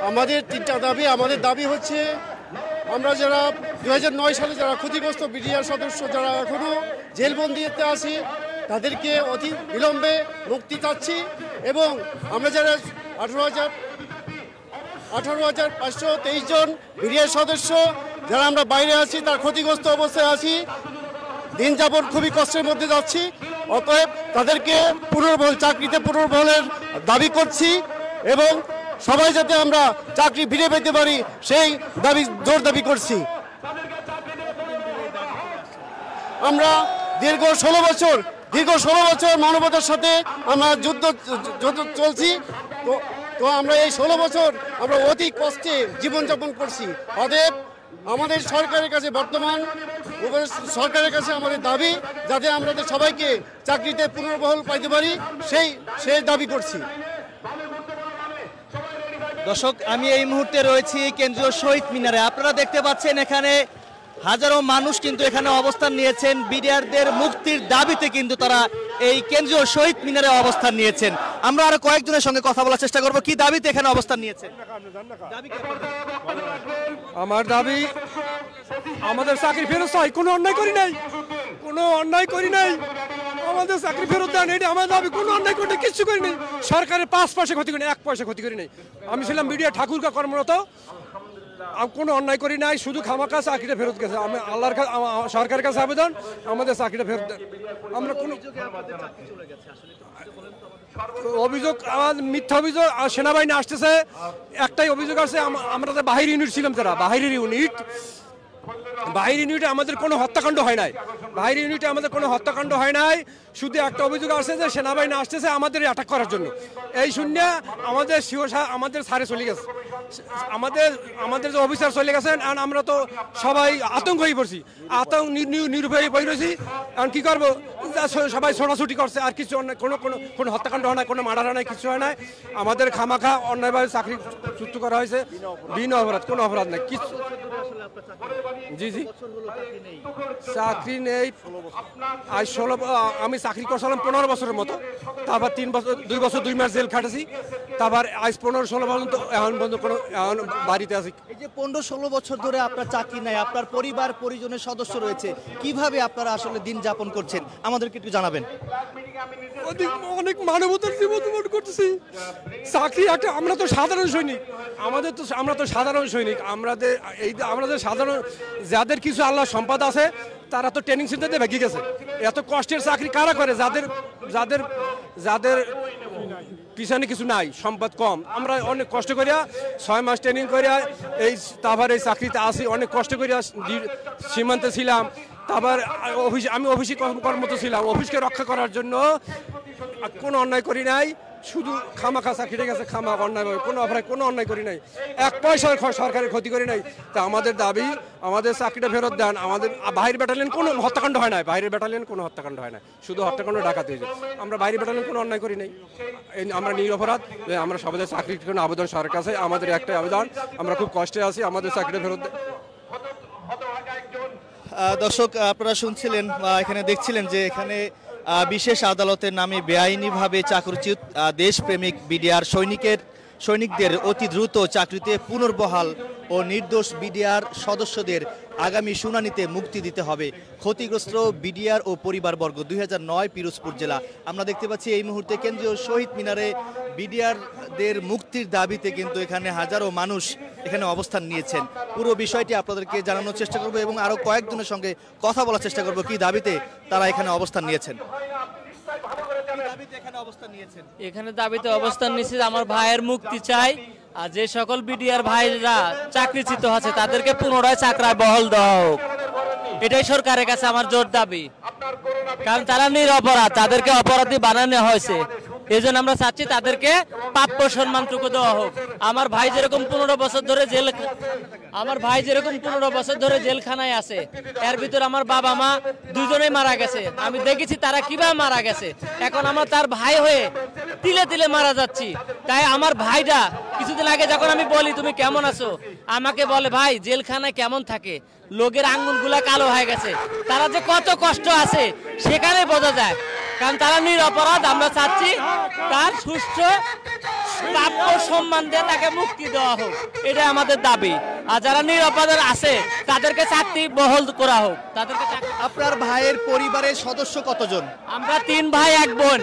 আমাদের তিনটা দাবি। আমাদের দাবি হচ্ছে আমরা যারা 2009 সালে যারা ক্ষতিগ্রস্ত বিডিআর সদস্য যারা এখনও জেলবন্দিতে আছি তাদেরকে অতি বিলম্বে মুক্তি চাচ্ছি এবং আমরা যারা 18,523 জন বিডিআর সদস্য যারা আমরা বাইরে আছি তার ক্ষতিগ্রস্ত অবস্থায় আছি, দিন যাপন খুবই কষ্টের মধ্যে যাচ্ছি। অতএব তাদেরকে পুনর্বহাল চাকরিতে পুনর্বহালের দাবি করছি এবং সবাই যাতে আমরা চাকরি ফিরে পেতে পারি সেই দাবি জোর দাবি করছি। আমরা দীর্ঘ 16 বছর মানবতার সাথে আমরা যুদ্ধ চলছি। তো আমরা এই 16 বছর আমরা অতি কষ্টে জীবনযাপন করছি। অতএব আমাদের সরকারের কাছে বর্তমান সরকারের কাছে আমাদের দাবি যাতে আমরা সবাইকে চাকরিতে পুনর্বহাল পাইতে পারি সেই দাবি করছি। দর্শক, আমি এই মুহূর্তে রয়েছি কেন্দ্রীয় শহীদ মিনারে। আপনারা দেখতে পাচ্ছেন এখানে হাজারো মানুষ কিন্তু এখানে অবস্থান নিয়েছেন। বিডিআরদের মুক্তির দাবিতে কিন্তু তারা এই কেন্দ্রীয় শহীদ মিনারে অবস্থান নিয়েছেন। আমরা আরো কয়েকজনের সঙ্গে কথা বলার চেষ্টা করব কি দাবিতে এখানে অবস্থান নিয়েছেন। আমার দাবি আমাদের চাকরি ফেরত চাই। কোনো অন্যায় করি নাই, আমাদের চাকরি ফেরত দেন, এটা আমার দাবি। কোনো অন্যায় করি নাই, কিচ্ছু করি নাই। সরকারের 5 পয়সা ক্ষতি করি নাই, 1 পয়সা ক্ষতি করি নাই। আমি ছিলাম বিডিআর ঠাকুরগা কর্মরত, কোনো অন্যায় করি নাই, শুধু খামাখা চাকরিটা ফেরত গেছে। আমি আল্লাহর কাছে সরকারের কাছে আবেদন আমাদের চাকরিটা ফেরত দেন। আমরা কোনো অভিযোগ মিথ্যা অভিযোগ সেনাবাহিনী আসতেছে, একটাই অভিযোগ আছে আমরা বাহির ইউনিট ছিলাম, যারা বাহিরের ইউনিটে আমাদের কোনো হত্যাকাণ্ড হয় নাই। শুধু একটা অভিযোগ আছে যে সেনাবাহিনী আসতেছে আমাদের অ্যাটাক করার জন্য। এই শূন্য আমাদের সারে চলে গেছে, আমাদের যে অফিসার চলে গেছেন। আমরা তো সবাই আতঙ্ক হয়ে পড়ছি, নিরুপায় হয়ে পড়েছি। এখন কি করবো, সবাই ছোটাছুটি করছে, আর কিছু কোনো হত্যাকাণ্ড হয় না, কোনো মার্ডার হয় না, কিছু হয় না। আমাদের খামাখা অন্যায়ভাবে চাকরি চুক্তি করা হয়েছে, বিনা অপরাধ, কোনো অপরাধ নেই কিছু। জি চাকরি নেই। আজ 16 আমি চাকরি করছিলাম 15 বছরের মতো, তারপর 2 বছর 2 মাস জেল খাটেছি, তারপর আজ 15-16 পর্যন্ত এখন পর্যন্ত এখন বাড়িতে আছি। এই যে 15-16 বছর ধরে আপনার চাকরি নাই, আপনার পরিবার পরিজনের সদস্য রয়েছে, কিভাবে আপনারা আসলে দিন যাপন করছেন আমাদেরকে একটু জানাবেন। অনেক মানবতার জীবন করতেছি। চাকরি একটা, আমরা তো সাধারণ সৈনিক, আমরা তো সাধারণ সৈনিক। আমাদের সাধারণ যাদের কিছু আল্লাহ সম্পদ আছে তারা তো ট্রেনিং সেন্টারে ভেঙে গেছে। এত কষ্টের চাকরি কারা করে? যাদের পিছনে কিছু নাই, সম্পদ কম। আমরা অনেক কষ্ট করিয়া 6 মাস ট্রেনিং করিয়া তারপর এই চাকরিতে আসি। অনেক কষ্ট করিয়া সীমান্তে ছিলাম, তারপর আমি অফিসে কর্মরত ছিলাম। অফিসকে রক্ষা করার জন্য কোনো অন্যায় করি নাই, শুধু খামাখা চাকরি গেছে, অন্যায় কোনো অন্যায় করি নাই, 1 পয়সা সরকারের ক্ষতি করি নাই। তা আমাদের দাবি আমাদের চাকরিটা ফেরত দেন। আমাদের বাইরের ব্যাটালিয়ন কোনো হত্যাকাণ্ড হয় না, শুধু হত্যাকাণ্ড ডাকাতি হয়েছে। আমরা বাইরের ব্যাটালিয়ন কোনো অন্যায় করি নাই, আমরা নিরপরাধ। আমরা সবাই চাকরির জন্য আবেদন সরকারের কাছে, আমাদের একটাই আবেদন, আমরা খুব কষ্টে আছি, আমাদের চাকরিটা ফেরত দেন। দর্শক, আপনারা শুনছিলেন এখানে দেখছিলেন যে এখানে বিশেষ আদালতের নামে বেআইনিভাবে চাকরিচ্যুত দেশপ্রেমিক বিডিআর সৈনিকদের অতি দ্রুত চাকরিতে পুনর্বহাল ও নির্দোষ বিডিআর সদস্যদের আগামী শুনানিতে মুক্তি দিতে হবে। ক্ষতিগ্রস্ত বিডিআর ও পরিবারবর্গ 2009 পিরোজপুর জেলা। আমরা দেখতে পাচ্ছি এই মুহূর্তে কেন্দ্রীয় শহীদ মিনারে বিডিআরদের মুক্তির দাবিতে কিন্তু এখানে হাজারো মানুষ এখানে অবস্থান নিয়েছেন। পুরো বিষয়টি আপনাদেরকে জানানোর চেষ্টা করব এবং আরো কয়েকজনের সঙ্গে কথা বলার চেষ্টা করব কি দাবিতে তারা এখানে অবস্থান নিয়েছেন। এখানে দাবিতে অবস্থান নিয়েছে, আমার ভাইয়ের মুক্তি চাই। আর যে সকল বিডিআর ভাইরা চাকরিচ্যুত আছে তাদেরকে পুনরায় চাকরায় বহাল দেওয়া হোক, এটাই সরকারের কাছে আমার জোর দাবি। কারণ তারা নিরপরাধ, তাদেরকে অপরাধী বানানো হয়েছে। এই জন্য আমরা চাচ্ছি তাদেরকে প্রাপ্য সম্মানটুকু দেওয়া হোক। আমার ভাই যেরকম 15 বছর ধরে জেলখানায় আছে, এর ভিতর আমার বাবা মা দুজনেই মারা গেছে। আমি দেখেছি তারা কিভাবে মারা গেছে। এখন আমরা তার ভাই হয়ে তিলে তিলে মারা যাচ্ছি। তাই আমার ভাইটা কিছুদিন আগে যখন আমি বলি তুমি কেমন আছো, আমাকে বলে ভাই জেলখানায় কেমন থাকে, লোকের আঙ্গুলগুলা কালো হয়ে গেছে। তারা যে কত কষ্ট আছে সেখানে বোঝা যায়, কারণ তারা নিরপরাধ। আমরা চাচ্ছি তার সুষ্ঠু প্রাপ্য সম্মান দিয়ে তাকে মুক্তি দেওয়া হোক, এটা আমাদের দাবি। আর যারা নিরাপদ আছে তাদেরকে চাকরি বহাল করা হোক, তাদেরকে আপনার ভাইয়ের পরিবারের সদস্য কতজন? আমরা 3 ভাই 1 বোন।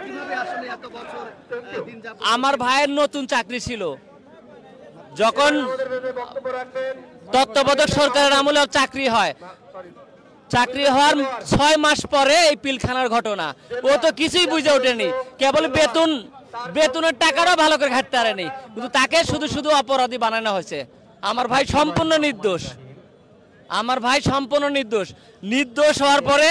কিভাবে আসলে এত বছর দিন যাপন? আমার ভাইয়ের নতুন চাকরি ছিল, যখন তত্ত্বাবধায়ক সরকারের আমলে চাকরি হয়, চাকরি হওয়ার 6 মাস পরে এই পিলখানার ঘটনা। ও তো কিছুই বুঝে ওঠেনি, কেবল বেতনের টাকারও ভালো করে ঘাটতে পারেনি, কিন্তু তাকে শুধু শুধু অপরাধী বানানো হয়েছে। আমার ভাই সম্পূর্ণ নির্দোষ, আমার ভাই সম্পূর্ণ নির্দোষ হওয়ার পরে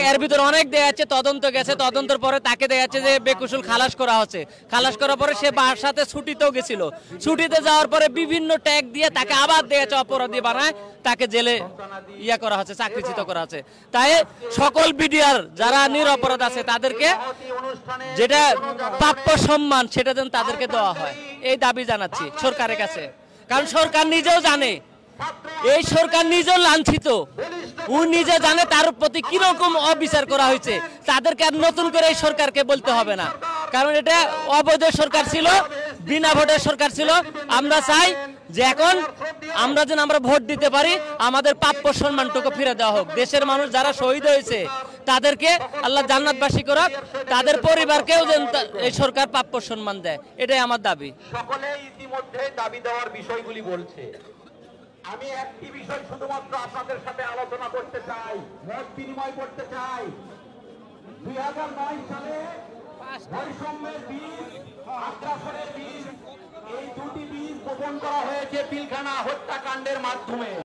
এর ভিতরে অনেক দেখা যাচ্ছে তদন্ত গেছে, তদন্তের পরে তাকে দেখা যাচ্ছে যে বেকসুর খালাস করা হচ্ছে। খালাস করার পরে সে বাসাতে ছুটিতেও গেছিল, ছুটিতে যাওয়ার পরে বিভিন্ন ট্যাগ দিয়ে তাকে আবার দেখা যাচ্ছে অপরাধী বানায়, তাকে জেলে করা হচ্ছে, চাকরিচ্যুত করা হচ্ছে। তাই সকল বিডিআর যারা নিরপরাধ আছে তাদেরকে যেটা প্রাপ্য সম্মান সেটা যেন তাদেরকে দেওয়া হয়, এই দাবি জানাচ্ছি সরকারের কাছে। কারণ সরকার নিজেও জানে, এই সরকার নিজেও লাঞ্ছিত, ও নিজে জানে তার প্রতি কিরকম অবিচার করা হয়েছে। তাদেরকে আর নতুন করে এই সরকারকে বলতে হবে না, কারণ এটা অবৈধ সরকার ছিল, বিনা ভোটের সরকার ছিল। আমরা চাই যে এখন আমরা যেন আমরা ভোট দিতে পারি, আমাদের প্রাপ্য সম্মানটুকু ফিরে দেওয়া হোক। দেশের মানুষ যারা শহীদ হয়েছে তাদেরকে আল্লাহ জান্নাতবাসী করুক, তাদের পরিবারকেও যেন এই সরকার প্রাপ্য সম্মান দেয়, এটাই আমার দাবি। সকলে ইতিমধ্যে দাবি দেওয়ার বিষয়গুলি বলছে। আমি একটি বিষয় শুধুমাত্র আপনাদের সাথে আলোচনা করতে চাই, মত বিনিময় করতে চাই। 2009 সালে বৈষম্যের বীজ, আগ্রাসনের বীজ, এই দুটি বীজ বপন করা হয়েছে পিলখানা হত্যাকাণ্ডের মাধ্যমে।